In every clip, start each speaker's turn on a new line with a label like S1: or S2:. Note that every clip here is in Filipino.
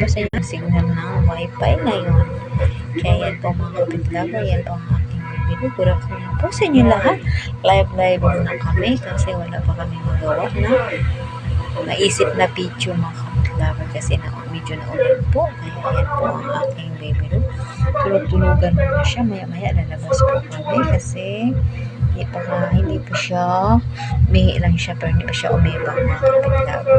S1: sa inyo ang signal ng wifi ngayon. Kaya yan po mga kapitlaga, yan po ang aking video. Good afternoon po sa inyo lahat. Live muna kami kasi wala pa kami magawa na naisip na video mga kapitlaga kasi medyo na ulit po. Kaya yan po ang aking baby. Tulog-tulugan mo siya. Maya-maya lalabas po kami kasi hindi po siya umihi lang siya pero hindi pa siya umibang mga kapitlaga.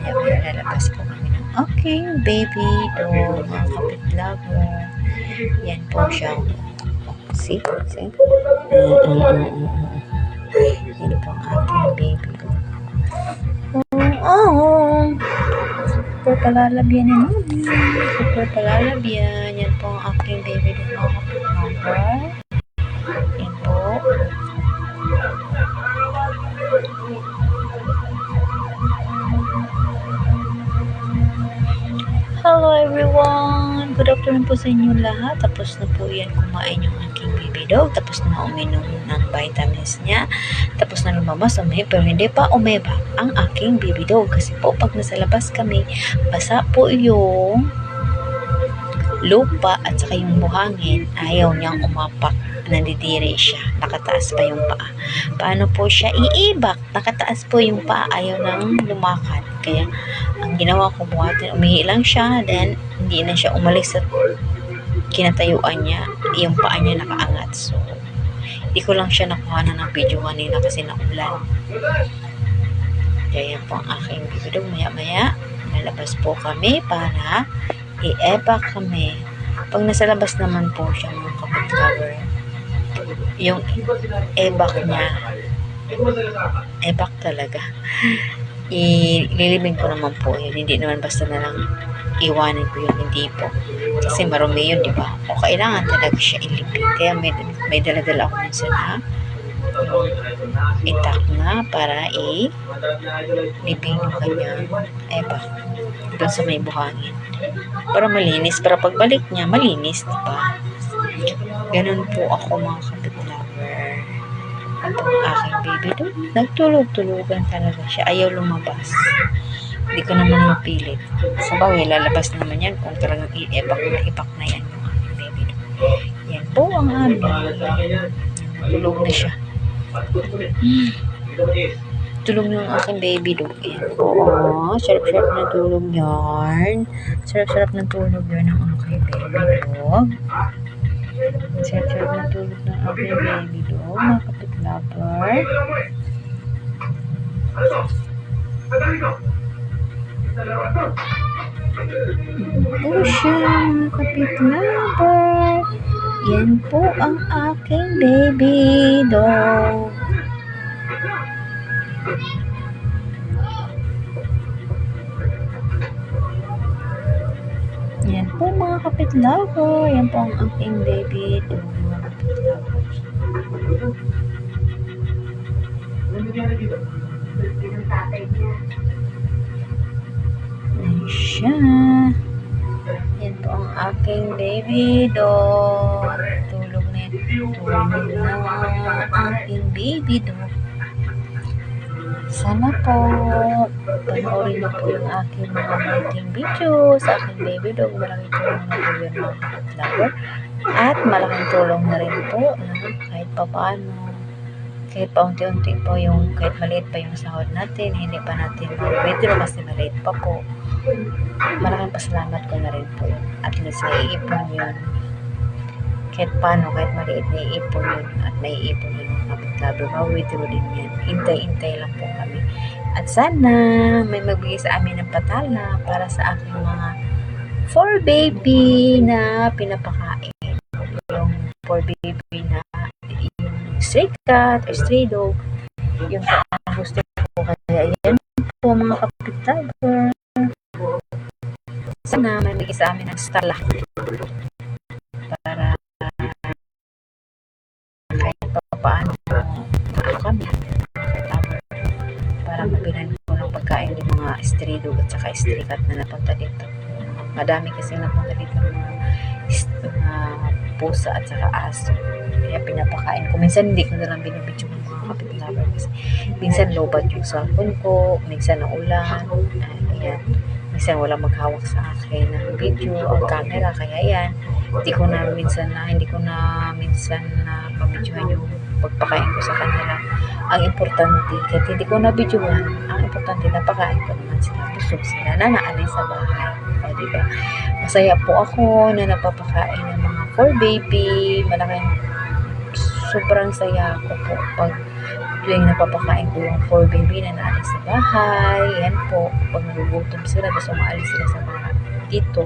S1: Maya-maya lalabas po kami ng aking baby doll mga kapitlaga. Yan po siya. See? Yan po ang aking baby doll. Super palalabyan ni Mami. Super palalabyan. Yan po ang aking baby doll mga kapitlaga. Yan po. Hello everyone! Good afternoon po sa inyo lahat. Tapos na po yan kumain yung aking baby dog. Tapos na uminom ng vitamins niya. Tapos na lumabas pero hindi pa umeba ang aking baby dog. Kasi po pag nasa labas kami, basa po yung lupa at saka yung buhangin. Ayaw niyang umapak. Nandidiri siya. Nakataas pa yung paa. Paano po siya iibak? Nakataas po yung paa. Ayaw nang lumakad. Kaya, ang ginawa ko buhatin, umihi lang siya. Then, hindi na siya umalis sa kinatayuan niya. Yung paa niya nakaangat. So, hindi ko lang siya nakuha ng video kanina kasi naulan. Kaya po ang aking video. Maya-maya, nalabas po kami para i-ebak kami. Pag nasa labas naman po siya mga kapitlaga, yung ebak niya, ebak talaga. Ililimig ko naman po yun. Hindi naman basta na lang iwanan ko yun. Hindi po. Kasi marumi yun, di ba? O kailangan talaga siya ilipid. Kaya may dala-dala ako minsan na itak na para ilipid yung kanyang ebak doon sa may buhangin. Para malinis. Para pagbalik niya, malinis, di ba? Ganun po ako mga kapitlaga. At ang aking baby doon, nagtulog-tulugan talaga siya. Ayaw lumabas. Hindi ko naman mapilit. Sa bagay, lalabas naman yan kung talagang ipak na yan yung aking baby doon. Yan po ang amin. Tulog na siya. Tulog na ang aking baby doon. Yan po. Sarap-sarap na tulog yan. Sarap-sarap na tulog yan ang aking baby doon. Sarap-sarap na tulog ng aking baby doon, mga kapitlaga. Po siya, mga kapitlaga. Yan po ang aking baby doon. Yan po mga kapitlaga. Yan po ang aking baby doon mga kapitlaga. Yan siya. Yan po ang aking baby doon. Tulog na yan. Tulog na ang aking baby doon. Sana po panoorin niyo po yung aking mga mating video sa aking baby dog. Malaking tulong na po yun mga kapitlaga. At malaking tulong na rin po kahit pa paano. Kahit pa unti-unti po yung, kahit maliit pa yung sahod natin, hindi pa natin mag-withdraw kasi maliit pa po. Malaking pasalamat ko na rin po yun. At least naiipon yun. Kahit paano, kahit maliit, naiipon yun. At naiipon yun mga kapitlaga. Ma-withdraw din yan. Hintay-hintay lang po kami. At sana may magbigay sa amin ng patala para sa aking mga 4 baby na pinapakain. Yung 4 baby na yung stray cat or stray dog. Yung gusto ko. Kaya yan po mga kapitlaga. Sana may magbigay sa amin ng stala. Para kahit pa paano kami para mabilan ko ng pagkain ng mga stray dog at saka stray cat na napunta dito. Madami kasi napunta dito mga pusa at saka aso. Kaya pinapakain ko. Minsan hindi ko na lang binibidyo ng mga kapitlaga kasi minsan low bat yung cellphone ko, minsan naulan. Ayan. minsan walang maghawak sa akin ng video o camera, kaya yan, hindi ko na minsan na mabidyohan yung pagpakain ko sa kanila. Ang importante, kahit hindi ko na videohan, ang importante napakain ko naman sila, busog sila na naalay sa bahay. O, diba? Masaya po ako na napapakain ng mga 4 baby. Sobrang saya ako po pag tuwing napapakain ko yung 4 baby na naalis sa bahay. Yan po, pag nagugutom sila, tapos umaalis sila sa mga dito,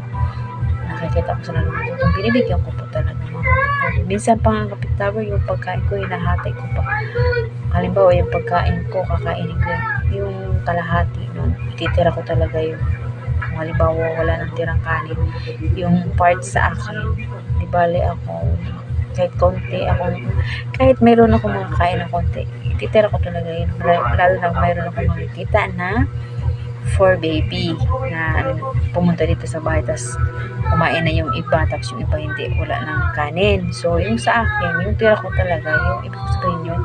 S1: nakikita ko sila nagugutom, binibigyan ko po talaga mga kapit. Minsan pa nga kapit, yung pagkain ko, hinahatay ko pa. Halimbawa, yung pagkain ko, kakainin ko yung kalahati nun, ititira ko talaga yung halimbawa, wala nang tirang kanin, yung part sa akin, di bale ako, kahit mayroon ako mga kain ng konti, ititira ko talaga yun, lalo na mayroon ako makikita na 4 baby na pumunta dito sa bahay, tas kumain na yung iba, tapos yung iba hindi, wala ng kanin. So yung sa akin, yung tira ko talaga, yung ibig sabihin yun,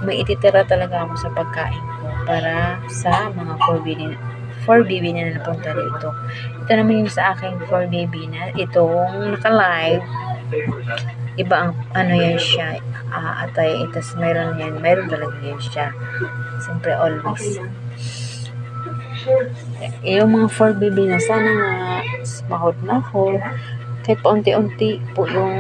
S1: may ititira talaga ako sa pagkain ko para sa mga 4 baby na napunta dito. Ito naman yung sa aking 4 baby na itong naka-live. Iba ang ano yan siya, atay, itas mayroon talaga yan siya. Siyempre always. Yung mga 4 baby na sana nga mahod na ako. Kahit paunti-unti po yung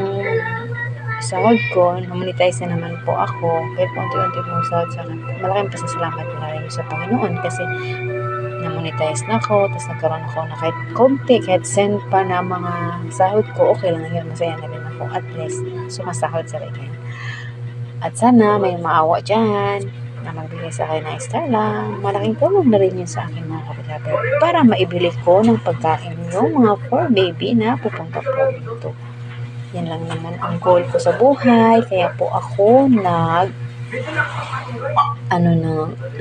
S1: sahod ko, namonetize na naman po ako. Kahit paunti-unti po yung sahod sa akin. Malaking pasasalamat ko na rin sa Panginoon kasi namonetize na ako, tapos nagkaroon ako na kahit konti, kahit send pa na mga sahod ko, okay lang yun, masaya na rin ako, at least sumasahod sa rin. At sana may maawa dyan na magbigay sa akin na star lang. Malaking tulong na rin yun sa akin mga kapatid para maibili ko ng pagkain yung mga 4 baby na pupunta po dito. Yan lang naman ang goal ko sa buhay, kaya po ako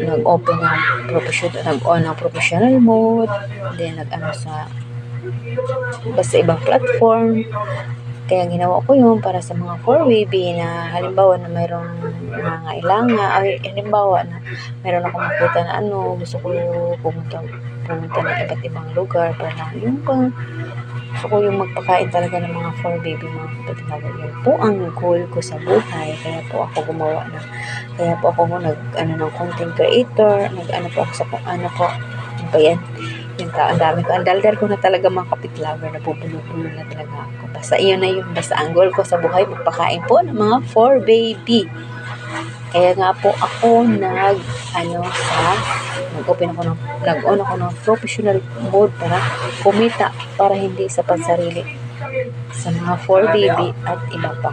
S1: nag-open ng professional mode, then basta ibang platform. Kaya ginawa ko yun para sa mga 4 baby na halimbawa na mayroong nangailangan, halimbawa na mayroon akong makita na gusto ko pumunta ng iba't ibang lugar para lang gusto ko yung magpakain talaga ng mga 4 baby, mga kapatid. Yun po ang goal ko sa buhay. Kaya po ako ng content creator, po ako sa yan. Yung ang dami ko, ang daldal ko na talaga mga kapit lover, nabubulo-bulo na talaga ako. Basta ang goal ko sa buhay, magpakain po ng mga 4 baby. Kaya nga po ako nag-on ako ng professional mode para kumita, para hindi sa pansarili, sa mga 4 baby at iba pa.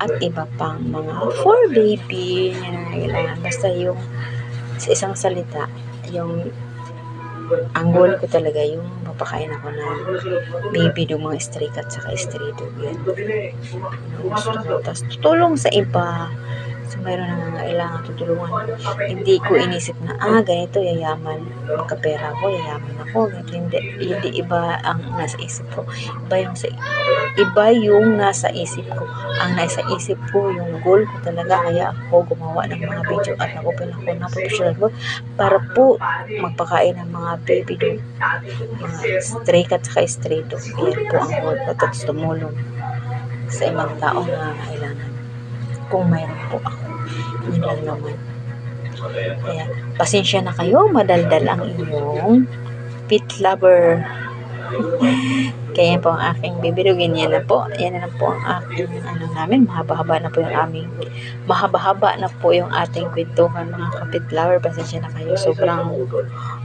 S1: At iba pang mga 4 baby na nangailangan. Basta yung sa isang salita, ang goal ko talaga yung mapakain ako ng baby ng mga stray cat saka stray dog. Yan. Tapos tutulong sa iba. So, mayroon na nangailangan tutulungan. Hindi ko inisip na, ganito, yayaman. Magkapera ko, yayaman ako. Hindi iba ang nasa isip ko. Iba yung nasa isip ko. Ang nasa isip ko, yung goal ko talaga. Kaya ako gumawa ng mga video at nag-open ako ng professional mode para po magpakain ng mga baby dog, mga stray cat saka stray dog. Yan po ang goal ko. Tapos tumulong sa ibang taong nangailangan. Kung mayroon po ako. Yun lang naman. Kaya, pasensya na kayo, madaldal ang inyong pet lover. Kaya po ang aking bibirugin, yan na po ang aking namin, mahaba-haba na po yung ating kwentuhan mga kapit lover. Pasensya na kayo, sobrang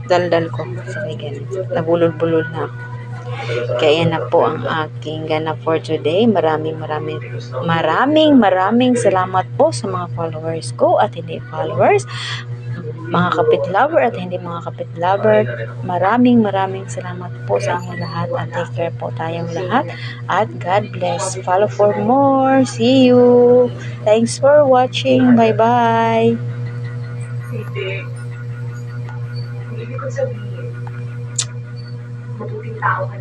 S1: daldal ko. Sabi ganun, nabulol-bulol na ako. Kaya na po ang aking ganap for today. Maraming salamat po sa mga followers ko at hindi followers, mga kapit lover at hindi mga kapit lover. Maraming salamat po sa aming lahat at take care po tayong lahat at God bless. Follow for more. See you. Thanks for watching. Bye-bye. Hindi ko sabihin, mabuting tao ka